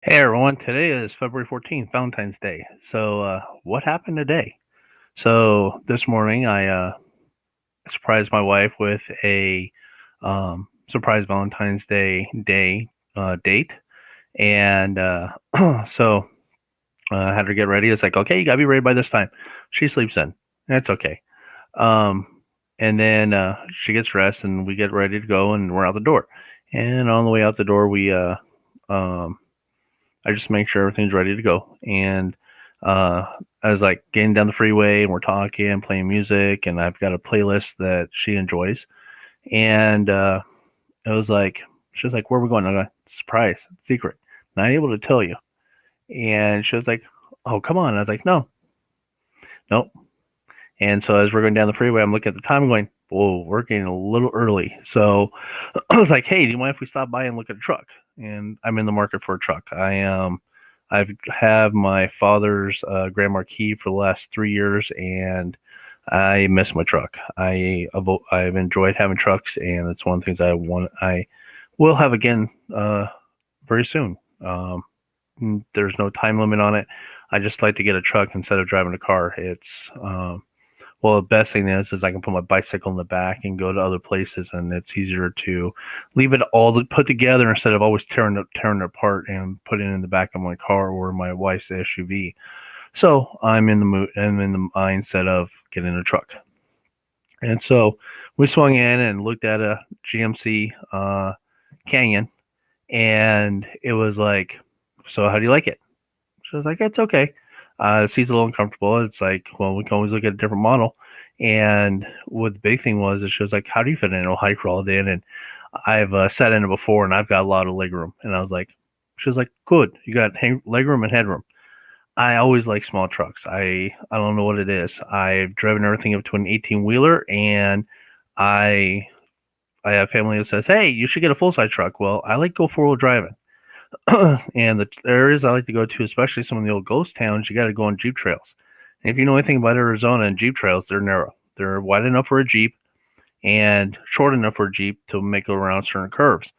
Hey everyone, today is February 14th, Valentine's Day. What happened today? So, this morning I surprised my wife with a surprise Valentine's Day date. And so I had her get ready. It's like, okay, you gotta be ready by this time. She sleeps in. That's okay. Um, and then she gets dressed and we get ready to go and we're out the door. And on the way out the door, um, I just make sure everything's ready to go. And uh, I was like getting down the freeway and we're talking, playing music, and I've got a playlist that she enjoys. And it was like, she was like, "Where are we going?" I'm like, "Surprise, secret, not able to tell you." And she was like, "Oh, come on." I was like, "No, nope." And so as we're going down the freeway, I'm looking at the time, going, "Whoa, we're getting a little early." So I was like, "Hey, do you mind if we stop by and look at a truck?" And I'm in the market for a truck. I've had my father's Grand Marquis for the last 3 years, and I miss my truck. I've enjoyed having trucks, and it's one of the things I will have again very soon. There's no time limit on it. I just like to get a truck instead of driving a car. Well, the best thing is I can put my bicycle in the back and go to other places, and it's easier to leave it all put together instead of always tearing it apart and putting it in the back of my car or my wife's SUV. So I'm in the mindset of getting a truck, and so we swung in and looked at a GMC Canyon, and it was like, "So how do you like it?" She was like, "It's okay." The seat's a little uncomfortable. It's like, well, we can always look at a different model. And what the big thing was, is she was like, "How do you fit in?" I'll hike crawled in, and I've sat in it before, and I've got a lot of leg room. And I was like, she was like, "Good, you got leg room and headroom." I always like small trucks. I don't know what it is. I've driven everything up to an 18 wheeler, and I I have family that says, "Hey, you should get a full size truck." Well, I like to go 4-wheel driving. And the areas I like to go to, especially some of the old ghost towns, you got to go on Jeep trails. And if you know anything about Arizona and Jeep trails, they're narrow. They're wide enough for a Jeep and short enough for a Jeep to make it around certain curves.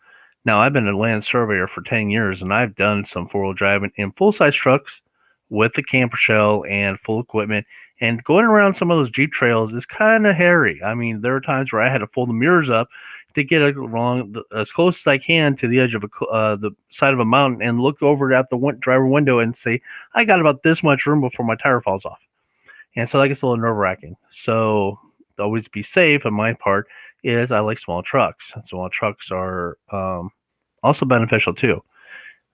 Now, I've been a land surveyor for 10 years, and I've done some 4-wheel driving in full-size trucks with the camper shell and full equipment. And going around some of those Jeep trails is kind of hairy. I mean, there are times where I had to pull the mirrors up to get along as close as I can to the edge of the side of a mountain and look over at the driver window and say, "I got about this much room before my tire falls off." And so that gets a little nerve wracking. So to always be safe on my part is I like small trucks. Small trucks are also beneficial too.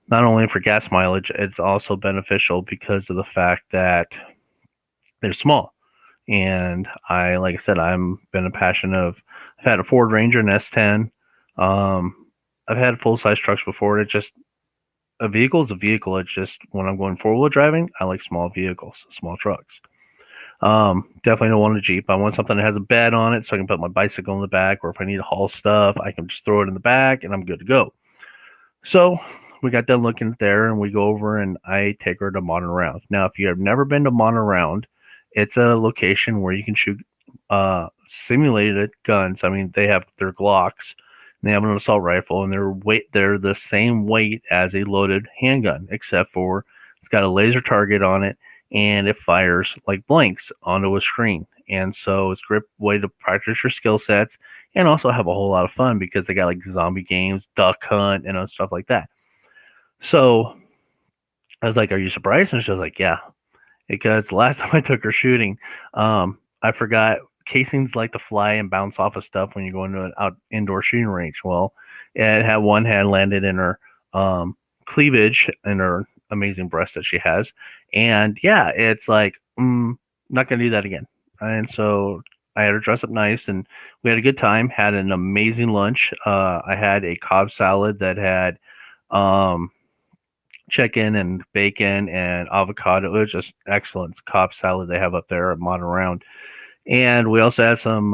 Not only for gas mileage, it's also beneficial because of the fact that they're small. And like I said, I'm been a passion of. I've had a Ford Ranger and S10. Um, I've had full size trucks before. It's just a vehicle is a vehicle. It's just when I'm going 4-wheel driving, I like small vehicles, small trucks. Definitely don't want a Jeep. I want something that has a bed on it so I can put my bicycle in the back, or if I need to haul stuff, I can just throw it in the back and I'm good to go. So we got done looking there and we go over and I take her to Modern Round. Now, if you have never been to Modern Round, it's a location where you can shoot simulated guns. I mean, they have their Glocks, and they have an assault rifle, and they're the same weight as a loaded handgun, except for it's got a laser target on it and it fires like blanks onto a screen. And so it's a great way to practice your skill sets and also have a whole lot of fun because they got like zombie games, duck hunt, and stuff like that. So I was like, "Are you surprised?" And she was like, "Yeah," because the last time I took her shooting, I forgot casings like to fly and bounce off of stuff when you go into an indoor shooting range. Well, it had one had landed in her cleavage in her amazing breast that she has, and yeah, it's like not gonna do that again. And so I had her dress up nice, and we had a good time. Had an amazing lunch. I had a Cobb salad that had um, chicken and bacon and avocado. It was just excellent Cobb salad they have up there at Modern Round. And we also had some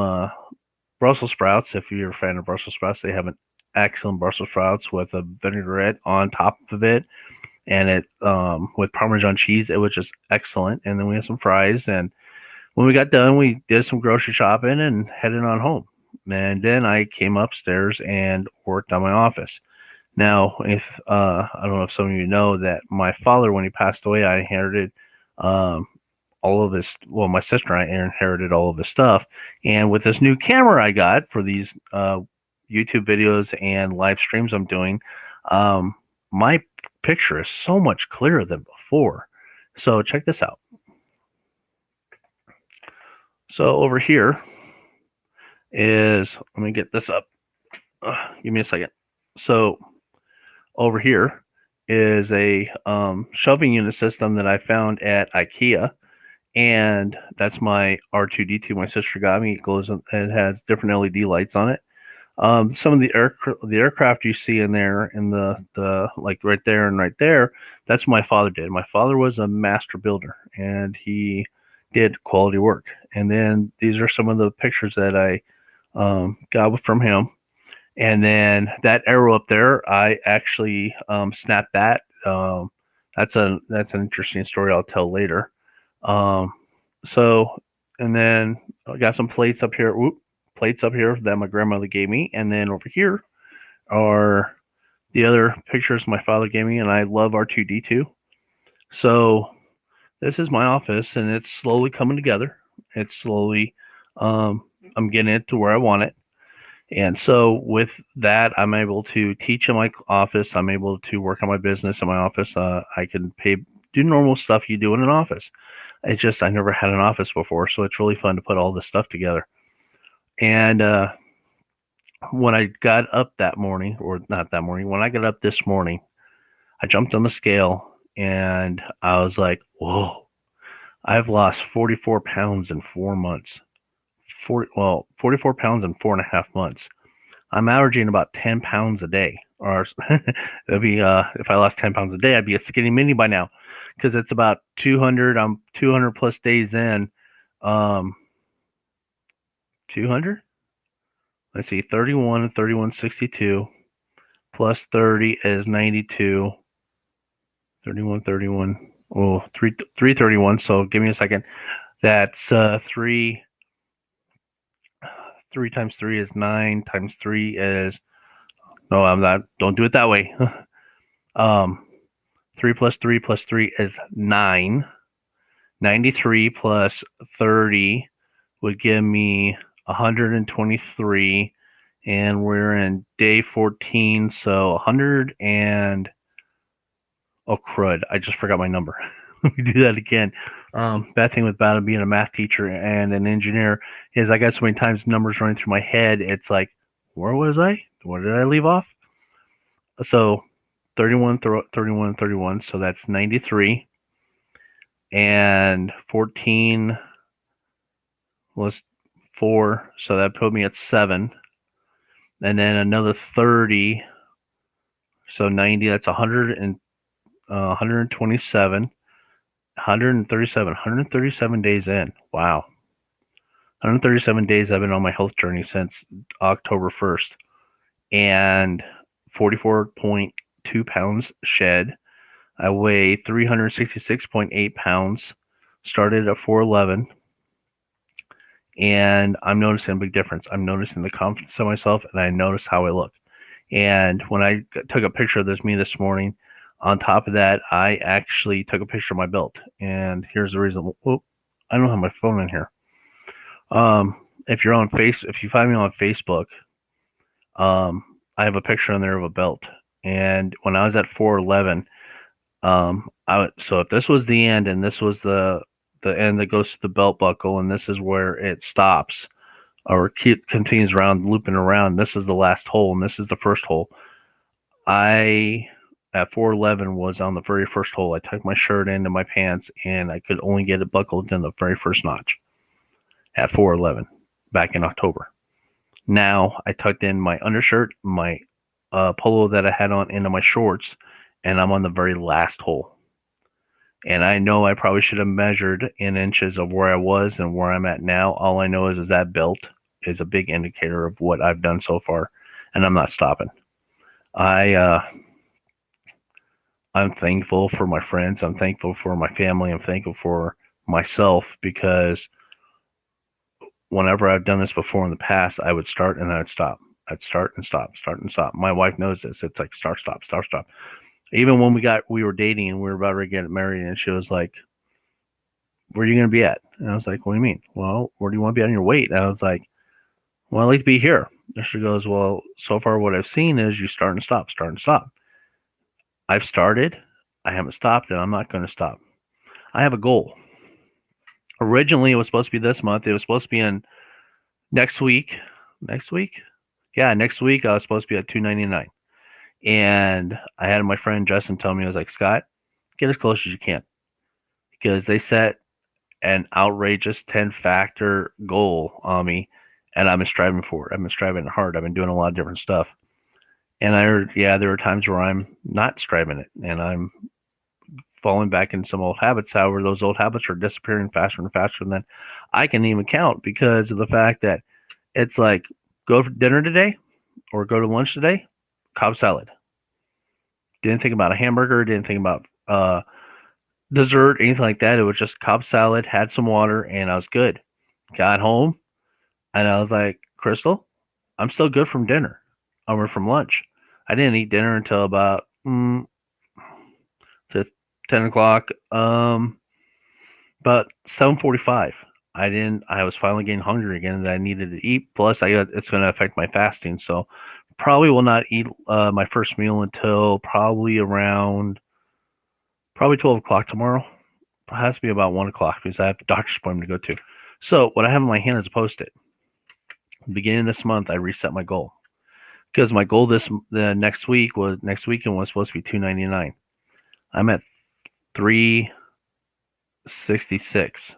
Brussels sprouts. If you're a fan of Brussels sprouts, they have an excellent Brussels sprouts with a vinaigrette on top of it, and it with Parmesan cheese. It was just excellent. And then we had some fries. And when we got done, we did some grocery shopping and headed on home. And then I came upstairs and worked on my office. Now, if I don't know if some of you know that my father, when he passed away, I inherited um, all of his. Well, my sister and I inherited all of his stuff, and with this new camera I got for these YouTube videos and live streams I'm doing, um, my picture is so much clearer than before. So check this out. So over here is, let me get this up. Give me a second. So over here is a shelving unit system that I found at IKEA, and that's my R2D2. My sister got me. It has different LED lights on it. Some of the aircraft you see in there, in the like right there and right there, that's what my father did. My father was a master builder, and he did quality work. And then these are some of the pictures that I got from him. And then that arrow up there, I actually snapped that. That's an interesting story I'll tell later. Um, so, and then I got some plates up here. Plates up here that my grandmother gave me, and then over here are the other pictures my father gave me. And I love R2D2. So this is my office, and it's slowly coming together. It's slowly, I'm getting it to where I want it. And so with that, I'm able to teach in my office. I'm able to work on my business in my office. I can do normal stuff you do in an office. It's just I never had an office before, so it's really fun to put all this stuff together. And when I got up that morning, or not that morning, when I got up this morning, I jumped on the scale and I was like, whoa, I've lost 44 pounds in 4 months. 44 pounds in 4.5 months. I'm averaging about 10 pounds a day. Or it'd be if I lost 10 pounds a day, I'd be a skinny mini by now, because it's about 200. I'm 200 plus days in. 200. Let's see, 31 and 31, 62 plus 30 is 92. 31, 31. Oh, 331. So give me a second. That's 3 times 3 is 9, times 3 is, no, I'm not, don't do it that way. 3 plus 3 plus 3 is 9. 93 plus 30 would give me 123, and we're in day 14, so 100 and, oh crud, I just forgot my number. Let me do that again. Bad thing about being a math teacher and an engineer is I got so many times numbers running through my head. It's like, where was I? Where did I leave off? So 31, 31, 31. So that's 93. And 14 was 4. So that put me at 7. And then another 30. So 90, that's 100 and 127. 137 days in. Wow. 137 days I've been on my health journey since October 1st. And 44.2 pounds shed. I weigh 366.8 pounds. Started at 411. And I'm noticing a big difference. I'm noticing the confidence in myself, and I notice how I look. And when I took a picture of me this morning, on top of that, I actually took a picture of my belt. And here's the reason. Oh, I don't have my phone in here. If you find me on Facebook, I have a picture on there of a belt. And when I was at 411, so if this was the end, and this was the end that goes to the belt buckle, and this is where it stops, or continues around, looping around, this is the last hole, and this is the first hole. I, at 411, was on the very first hole. I tucked my shirt into my pants, and I could only get it buckled in the very first notch at 411 back in October. Now I tucked in my undershirt, my polo that I had on, into my shorts, and I'm on the very last hole. And I know I probably should have measured in inches of where I was and where I'm at now. All I know is that belt is a big indicator of what I've done so far, and I'm not stopping. I'm thankful for my friends. I'm thankful for my family. I'm thankful for myself, because whenever I've done this before in the past, I would start and I would stop. I'd start and stop, start and stop. My wife knows this. It's like start, stop, start, stop. Even when we were dating and we were about to get married, and she was like, "Where are you going to be at?" And I was like, "What do you mean?" "Well, where do you want to be on your weight?" And I was like, "Well, I'd like to be here." And she goes, "Well, so far what I've seen is you start and stop, start and stop." I've started, I haven't stopped, and I'm not going to stop. I have a goal. Originally, it was supposed to be this month. It was supposed to be in next week. Next week? Yeah, next week I was supposed to be at 299. And I had my friend Justin tell me, I was like, Scott, get as close as you can. Because they set an outrageous 10-factor goal on me, and I've been striving for it. I've been striving hard. I've been doing a lot of different stuff. And there are times where I'm not striving it, and I'm falling back in some old habits. However, those old habits are disappearing faster and faster than I can even count because of the fact that it's like go for dinner today or go to lunch today, Cobb salad. Didn't think about a hamburger, didn't think about dessert, anything like that. It was just Cobb salad, had some water, and I was good. Got home and I was like, Crystal, I'm still good from dinner or from lunch. I didn't eat dinner until about so it's 10 o'clock. But 7:45. I was finally getting hungry again and I needed to eat. Plus it's going to affect my fasting. So probably will not eat my first meal until probably 12 o'clock tomorrow. It has to be about 1 o'clock because I have the doctor's appointment to go to. So what I have in my hand is a Post-it. Beginning of this month, I reset my goal because my goal the next weekend was supposed to be 299. I'm at 366.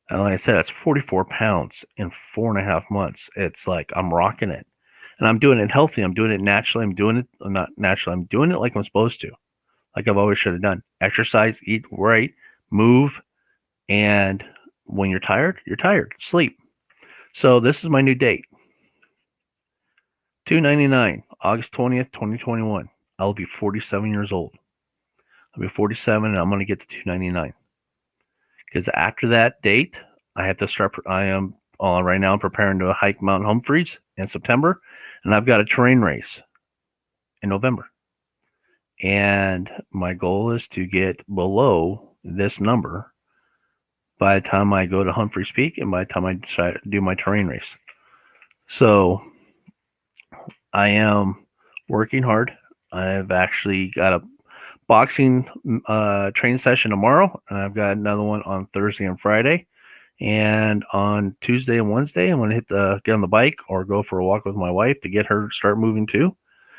And like I said, that's 44 pounds in 4.5 months. It's like I'm rocking it. And I'm doing it healthy. I'm doing it naturally. I'm doing it not naturally. I'm doing it like I'm supposed to, like I've always should have done. Exercise, eat right, move, and when you're tired, you're tired. Sleep. So this is my new date. 299, August 20th, 2021. I'll be 47 years old. I'll be 47 and I'm going to get to 299. Because after that date, I have to start. I am right now. I'm preparing to hike Mount Humphreys in September, and I've got a terrain race in November. And my goal is to get below this number by the time I go to Humphreys Peak and by the time I decide to do my terrain race. So I am working hard. I've actually got a boxing training session tomorrow, and I've got another one on Thursday and Friday. And on Tuesday and Wednesday, I'm going to get on the bike or go for a walk with my wife to get her to start moving too,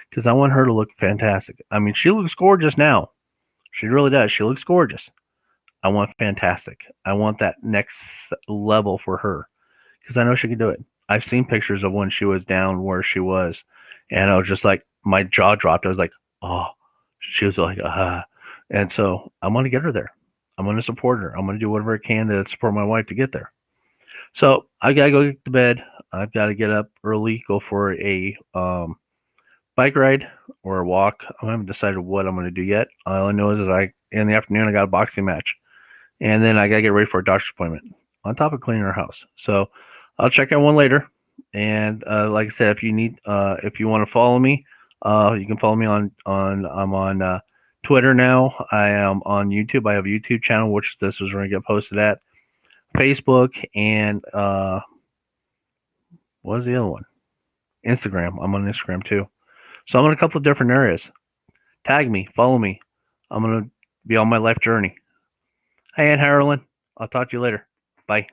because I want her to look fantastic. I mean, she looks gorgeous now. She really does. She looks gorgeous. I want fantastic. I want that next level for her because I know she can do it. I've seen pictures of when she was down where she was, and I was just like, my jaw dropped. I was like, oh, she was like, and so I'm going to get her there. I'm going to support her. I'm going to do whatever I can to support my wife to get there. So I got to go to bed. I've got to get up early, go for a bike ride or a walk. I haven't decided what I'm going to do yet. All I know is in the afternoon, I got a boxing match. And then I got to get ready for a doctor's appointment on top of cleaning our house. So I'll check out one later. And like I said, if you want to follow me, you can follow me I'm on Twitter now. I am on YouTube. I have a YouTube channel, which this is going to get posted at. Facebook and what is the other one? Instagram. I'm on Instagram too. So I'm in a couple of different areas. Tag me, follow me. I'm going to be on my life journey. Hey, Aunt Harlan. I'll talk to you later. Bye.